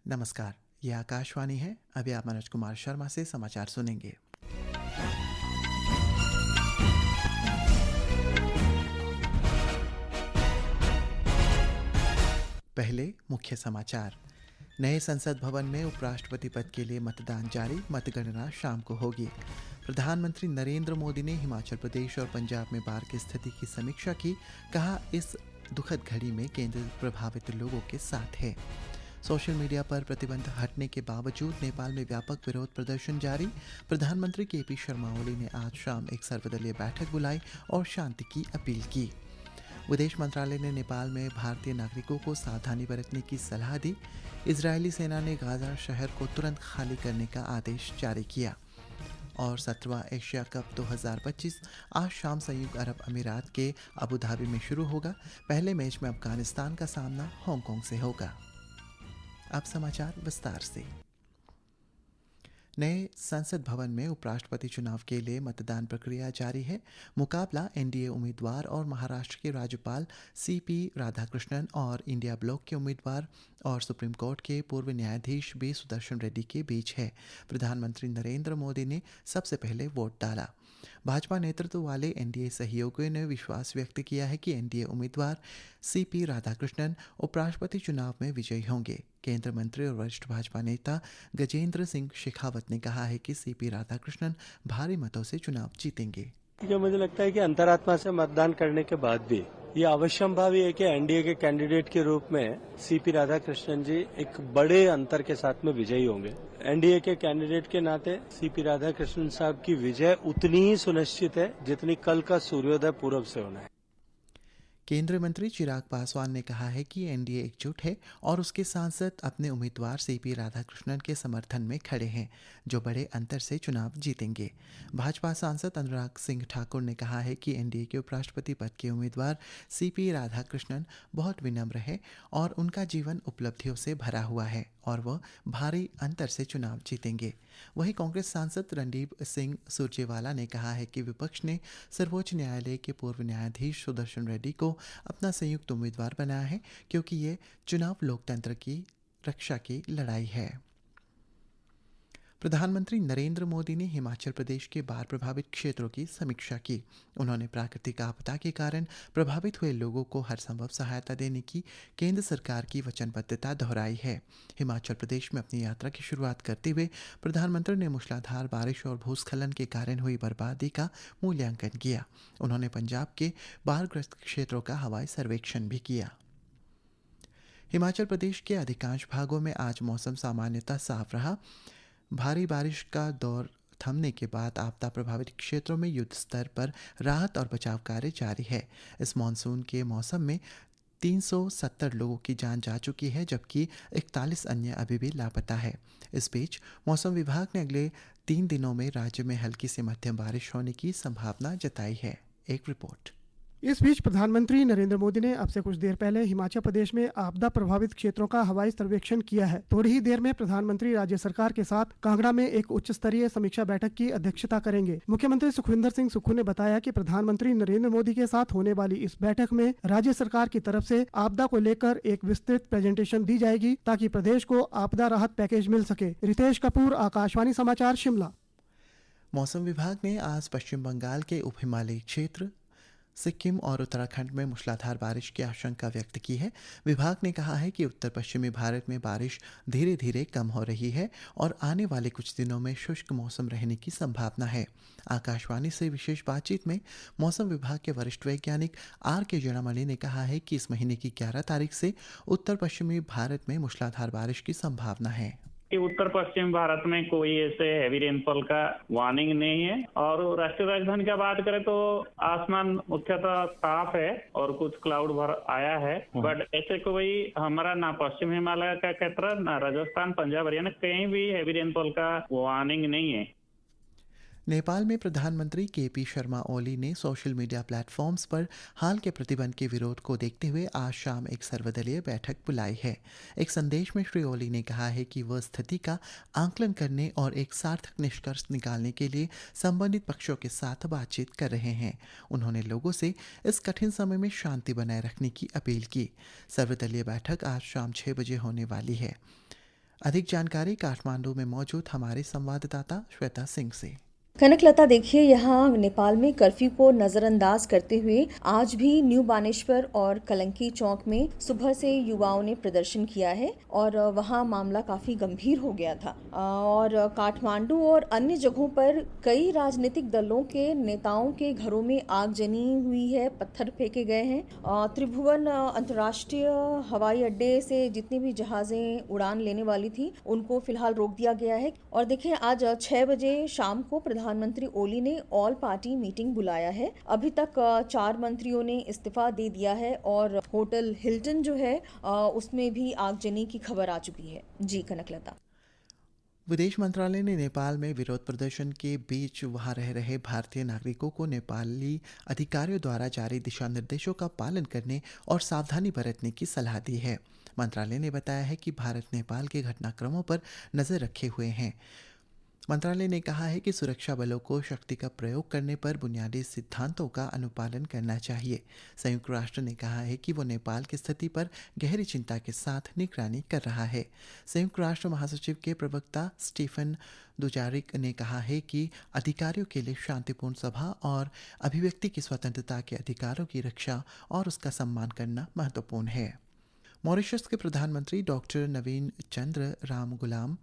नमस्कार, ये आकाशवाणी है। अभी आप मनोज कुमार शर्मा से समाचार सुनेंगे। पहले मुख्य समाचार। नए संसद भवन में उपराष्ट्रपति पद के लिए मतदान जारी, मतगणना शाम को होगी। प्रधानमंत्री नरेंद्र मोदी ने हिमाचल प्रदेश और पंजाब में बाढ़ की स्थिति की समीक्षा की। कहा, इस दुखद घड़ी में केंद्र प्रभावित लोगों के साथ है। सोशल मीडिया पर प्रतिबंध हटने के बावजूद नेपाल में व्यापक विरोध प्रदर्शन जारी। प्रधानमंत्री केपी शर्मा ओली ने आज शाम एक सर्वदलीय बैठक बुलाई और शांति की अपील की। विदेश मंत्रालय ने नेपाल में भारतीय नागरिकों को सावधानी बरतने की सलाह दी। इजरायली सेना ने गाजा शहर को तुरंत खाली करने का आदेश जारी किया। और 17वां एशिया कप 2025 आज शाम संयुक्त अरब अमीरात के अबू धाबी में शुरू होगा। पहले मैच में अफगानिस्तान का सामना हांगकांग से होगा। अब समाचार विस्तार से। नए संसद भवन में उपराष्ट्रपति चुनाव के लिए मतदान प्रक्रिया जारी है। मुकाबला एनडीए उम्मीदवार और महाराष्ट्र के राज्यपाल सीपी राधाकृष्णन और इंडिया ब्लॉक के उम्मीदवार और सुप्रीम कोर्ट के पूर्व न्यायाधीश बी सुदर्शन रेड्डी के बीच है। प्रधानमंत्री नरेंद्र मोदी ने सबसे पहले वोट डाला। भाजपा नेतृत्व वाले एनडीए सहयोगियों ने विश्वास व्यक्त किया है कि एनडीए उम्मीदवार सीपी राधाकृष्णन उपराष्ट्रपति चुनाव में विजयी होंगे। केंद्रीय मंत्री और वरिष्ठ भाजपा नेता गजेंद्र सिंह शेखावत ने कहा है कि सीपी राधाकृष्णन भारी मतों से चुनाव जीतेंगे। जो मुझे लगता है कि अंतरात्मा से मतदान करने के बाद भी ये अवश्यंभावी है कि एनडीए के कैंडिडेट के रूप में सीपी राधाकृष्णन जी एक बड़े अंतर के साथ में विजयी होंगे। एनडीए के कैंडिडेट के नाते सीपी राधाकृष्णन साहब की विजय उतनी ही सुनिश्चित है जितनी कल का सूर्योदय पूरब से होना है। केंद्रीय मंत्री चिराग पासवान ने कहा है कि एनडीए एकजुट है और उसके सांसद अपने उम्मीदवार सीपी राधाकृष्णन के समर्थन में खड़े हैं, जो बड़े अंतर से चुनाव जीतेंगे। भाजपा सांसद अनुराग सिंह ठाकुर ने कहा है कि एनडीए के उपराष्ट्रपति पद के उम्मीदवार सीपी राधाकृष्णन बहुत विनम्र है और उनका जीवन उपलब्धियों से भरा हुआ है और वह भारी अंतर से चुनाव जीतेंगे। वहीं कांग्रेस सांसद रणदीप सिंह सुरजेवाला ने कहा है कि विपक्ष ने सर्वोच्च न्यायालय के पूर्व न्यायाधीश सुदर्शन रेड्डी को अपना संयुक्त उम्मीदवार बनाया है, क्योंकि ये चुनाव लोकतंत्र की रक्षा की लड़ाई है। प्रधानमंत्री नरेंद्र मोदी ने हिमाचल प्रदेश के बाढ़ प्रभावित क्षेत्रों की समीक्षा की। उन्होंने प्राकृतिक आपदा के कारण प्रभावित हुए लोगों को हर संभव सहायता देने की केंद्र सरकार की वचनबद्धता दोहराई है। हिमाचल प्रदेश में अपनी यात्रा की शुरुआत करते हुए प्रधानमंत्री ने मूसलाधार बारिश और भूस्खलन के कारण हुई बर्बादी का मूल्यांकन किया। उन्होंने पंजाब के बाढ़ग्रस्त क्षेत्रों का हवाई सर्वेक्षण भी किया। हिमाचल प्रदेश के अधिकांश भागों में आज मौसम सामान्यतः साफ रहा। भारी बारिश का दौर थमने के बाद आपदा प्रभावित क्षेत्रों में युद्ध स्तर पर राहत और बचाव कार्य जारी है। इस मानसून के मौसम में 370 लोगों की जान जा चुकी है, जबकि 41 अन्य अभी भी लापता है। इस बीच मौसम विभाग ने अगले 3 दिनों में राज्य में हल्की से मध्यम बारिश होने की संभावना जताई है। एक रिपोर्ट। इस बीच प्रधानमंत्री नरेंद्र मोदी ने अब से कुछ देर पहले हिमाचल प्रदेश में आपदा प्रभावित क्षेत्रों का हवाई सर्वेक्षण किया है। थोड़ी ही देर में प्रधानमंत्री राज्य सरकार के साथ कांगड़ा में एक उच्च स्तरीय समीक्षा बैठक की अध्यक्षता करेंगे। मुख्यमंत्री सुखविंदर सिंह सुक्खू ने बताया कि प्रधानमंत्री नरेंद्र मोदी के साथ होने वाली इस बैठक में राज्य सरकार की तरफ से आपदा को लेकर एक विस्तृत प्रेजेंटेशन दी जाएगी, ताकि प्रदेश को आपदा राहत पैकेज मिल सके। रितेश कपूर, आकाशवाणी समाचार, शिमला। मौसम विभाग ने आज पश्चिम बंगाल के उप हिमालयी क्षेत्र, सिक्किम और उत्तराखंड में मूसलाधार बारिश की आशंका व्यक्त की है। विभाग ने कहा है कि उत्तर पश्चिमी भारत में बारिश धीरे धीरे कम हो रही है और आने वाले कुछ दिनों में शुष्क मौसम रहने की संभावना है। आकाशवाणी से विशेष बातचीत में मौसम विभाग के वरिष्ठ वैज्ञानिक आर के जड़ामणि ने कहा है कि इस महीने की 11 तारीख से उत्तर पश्चिमी भारत में मूसलाधार बारिश की संभावना है। उत्तर पश्चिम भारत में कोई ऐसे हैवी रेनफॉल का वार्निंग नहीं है। और राष्ट्रीय राजधानी का बात करें तो आसमान मुख्यतः साफ है और कुछ क्लाउड भर आया है, बट ऐसे कोई हमारा ना पश्चिम हिमालय का क्षेत्र, ना राजस्थान, पंजाब, हरियाणा कहीं भी हैवी रेनफॉल का वार्निंग नहीं है। नेपाल में प्रधानमंत्री केपी शर्मा ओली ने सोशल मीडिया प्लेटफॉर्म्स पर हाल के प्रतिबंध के विरोध को देखते हुए आज शाम एक सर्वदलीय बैठक बुलाई है। एक संदेश में श्री ओली ने कहा है कि वह स्थिति का आकलन करने और एक सार्थक निष्कर्ष निकालने के लिए संबंधित पक्षों के साथ बातचीत कर रहे हैं। उन्होंने लोगों से इस कठिन समय में शांति बनाए रखने की अपील की। सर्वदलीय बैठक आज शाम 6 बजे होने वाली है। अधिक जानकारी काठमांडू में मौजूद हमारे संवाददाता श्वेता सिंह से। कनकलता, देखिए यहाँ नेपाल में कर्फ्यू को नजरअंदाज करते हुए आज भी न्यू बानेश्वर और कलंकी चौक में सुबह से युवाओं ने प्रदर्शन किया है और वहाँ मामला काफी गंभीर हो गया था और काठमांडू और अन्य जगहों पर कई राजनीतिक दलों के नेताओं के घरों में आगजनी हुई है, पत्थर फेंके गए हैं। त्रिभुवन अंतर्राष्ट्रीय हवाई अड्डे से जितनी भी जहाजें उड़ान लेने वाली थी उनको फिलहाल रोक दिया गया है। और देखिए आज 6 बजे शाम को प्रधानमंत्री ओली ने ऑल पार्टी मीटिंग बुलाया है। अभी तक 4 मंत्रियों ने इस्तीफा दे दिया है और होटल हिल्टन जो है उसमें भी आगजनी की खबर आ चुकी है। जी कनकलता। विदेश मंत्रालय ने नेपाल में विरोध प्रदर्शन के बीच वहां रह रहे भारतीय नागरिकों को नेपाली अधिकारियों द्वारा जारी दिशा निर्देशों का पालन करने और सावधानी बरतने की सलाह दी है। मंत्रालय ने बताया है कि भारत नेपाल के घटनाक्रमों पर नजर रखे हुए हैं। मंत्रालय ने कहा है कि सुरक्षा बलों को शक्ति का प्रयोग करने पर बुनियादी सिद्धांतों का अनुपालन करना चाहिए। संयुक्त राष्ट्र ने कहा है कि वो नेपाल की स्थिति पर गहरी चिंता के साथ निगरानी कर रहा है। संयुक्त राष्ट्र महासचिव के प्रवक्ता स्टीफन दुजारिक ने कहा है कि अधिकारियों के लिए शांतिपूर्ण सभा और अभिव्यक्ति की स्वतंत्रता के अधिकारों की रक्षा और उसका सम्मान करना महत्वपूर्ण है। मॉरिशस के प्रधानमंत्री डॉक्टर नवीन चंद्र रामगुलाम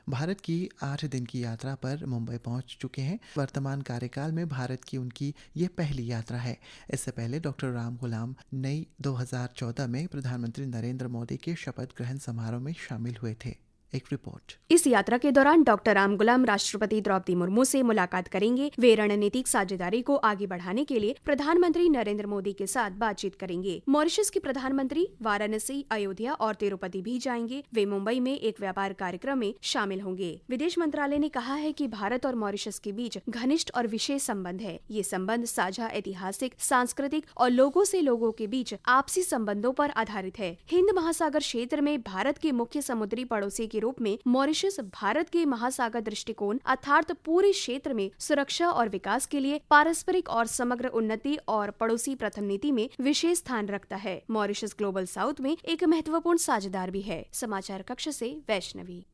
भारत की 8 दिन की यात्रा पर मुंबई पहुंच चुके हैं। वर्तमान कार्यकाल में भारत की उनकी ये पहली यात्रा है। इससे पहले डॉक्टर रामगुलाम नई 2014 में प्रधानमंत्री नरेंद्र मोदी के शपथ ग्रहण समारोह में शामिल हुए थे। एक रिपोर्ट। इस यात्रा के दौरान डॉक्टर रामगुलाम राष्ट्रपति द्रौपदी मुर्मू से मुलाकात करेंगे। वे रणनीतिक साझेदारी को आगे बढ़ाने के लिए प्रधानमंत्री नरेंद्र मोदी के साथ बातचीत करेंगे। मॉरिशस के प्रधानमंत्री वाराणसी, अयोध्या और तिरुपति भी जाएंगे। वे मुंबई में एक व्यापार कार्यक्रम में शामिल होंगे। विदेश मंत्रालय ने कहा है कि भारत और मॉरिशस के बीच घनिष्ठ और विशेष संबंध है। ये संबंध साझा ऐतिहासिक, सांस्कृतिक और लोगों से लोगों के बीच आपसी संबंधों पर आधारित है। हिंद महासागर क्षेत्र में भारत के मुख्य समुद्री पड़ोसी के रूप में मॉरिशस भारत के महासागर दृष्टिकोण अर्थात पूरे क्षेत्र में सुरक्षा और विकास के लिए पारस्परिक और समग्र उन्नति और पड़ोसी प्रथम नीति में विशेष स्थान रखता है। मॉरिशस ग्लोबल साउथ में एक महत्वपूर्ण साझेदार भी है। समाचार कक्ष से वैष्णवी।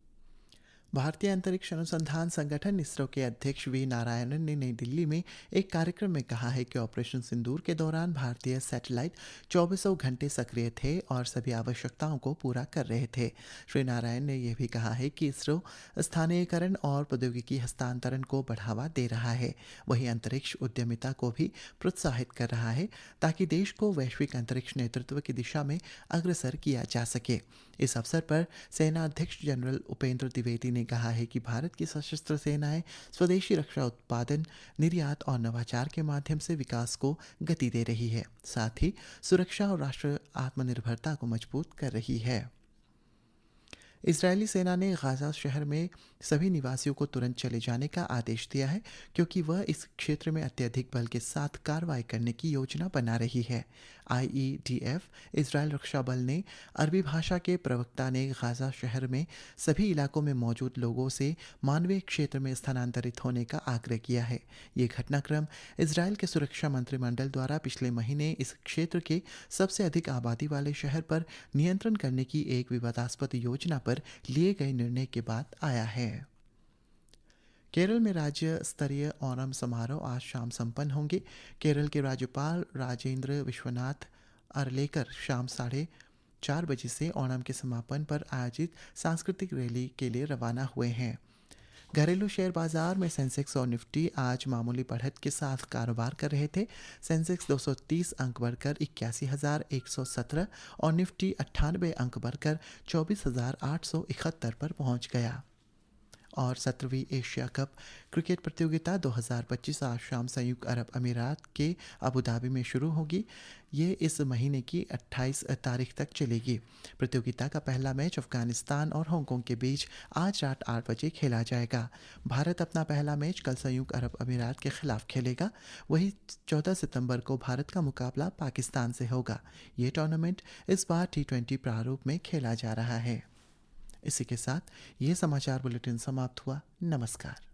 भारतीय अंतरिक्ष अनुसंधान संगठन इसरो के अध्यक्ष वी नारायणन ने नई दिल्ली में एक कार्यक्रम में कहा है कि ऑपरेशन सिंदूर के दौरान भारतीय सैटेलाइट 24 घंटे सक्रिय थे और सभी आवश्यकताओं को पूरा कर रहे थे। श्री नारायण ने यह भी कहा है कि इसरो स्थानीयकरण और प्रौद्योगिकी हस्तांतरण को बढ़ावा दे रहा है, वहीं अंतरिक्ष उद्यमिता को भी प्रोत्साहित कर रहा है ताकि देश को वैश्विक अंतरिक्ष नेतृत्व की दिशा में अग्रसर किया जा सके। इस अवसर पर सेना अध्यक्ष जनरल उपेंद्र द्विवेदी ने कहा है कि भारत की सशस्त्र सेनाएं स्वदेशी रक्षा उत्पादन, निर्यात और नवाचार के माध्यम से विकास को गति दे रही है, साथ ही सुरक्षा और राष्ट्र आत्मनिर्भरता को मजबूत कर रही है। इजरायली सेना ने गाजा शहर में सभी निवासियों को तुरंत चले जाने का आदेश दिया है क्योंकि वह इस क्षेत्र में अत्यधिक बल के साथ कार्रवाई करने की योजना बना रही है। IEDF इजरायल रक्षा बल ने अरबी भाषा के प्रवक्ता ने गाजा शहर में सभी इलाकों में मौजूद लोगों से मानवीय क्षेत्र में स्थानांतरित होने का आग्रह किया है। ये घटनाक्रम इजरायल के सुरक्षा मंत्रिमंडल द्वारा पिछले महीने इस क्षेत्र के सबसे अधिक आबादी वाले शहर पर नियंत्रण करने की एक विवादास्पद योजना पर लिए गए निर्णय के बाद आया है। केरल में राज्य स्तरीय ओणम समारोह आज शाम संपन्न होंगे। केरल के राज्यपाल राजेंद्र विश्वनाथ अरलेकर शाम 4:30 बजे से ओणम के समापन पर आयोजित सांस्कृतिक रैली के लिए रवाना हुए हैं। घरेलू शेयर बाजार में सेंसेक्स और निफ्टी आज मामूली बढ़त के साथ कारोबार कर रहे थे। सेंसेक्स 230 अंक बढ़कर 81,117 और निफ्टी 98 अंक बढ़कर 24,871 पर पहुंच गया। और 17वीं एशिया कप क्रिकेट प्रतियोगिता 2025 आज शाम संयुक्त अरब अमीरात के अबू धाबी में शुरू होगी। ये इस महीने की 28 तारीख तक चलेगी। प्रतियोगिता का पहला मैच अफगानिस्तान और हांगकांग के बीच आज रात 8 बजे खेला जाएगा। भारत अपना पहला मैच कल संयुक्त अरब अमीरात के खिलाफ खेलेगा। वहीं 14 सितंबर को भारत का मुकाबला पाकिस्तान से होगा। ये टूर्नामेंट इस बार T20 प्रारूप में खेला जा रहा है। इसी के साथ ये समाचार बुलेटिन समाप्त हुआ। नमस्कार।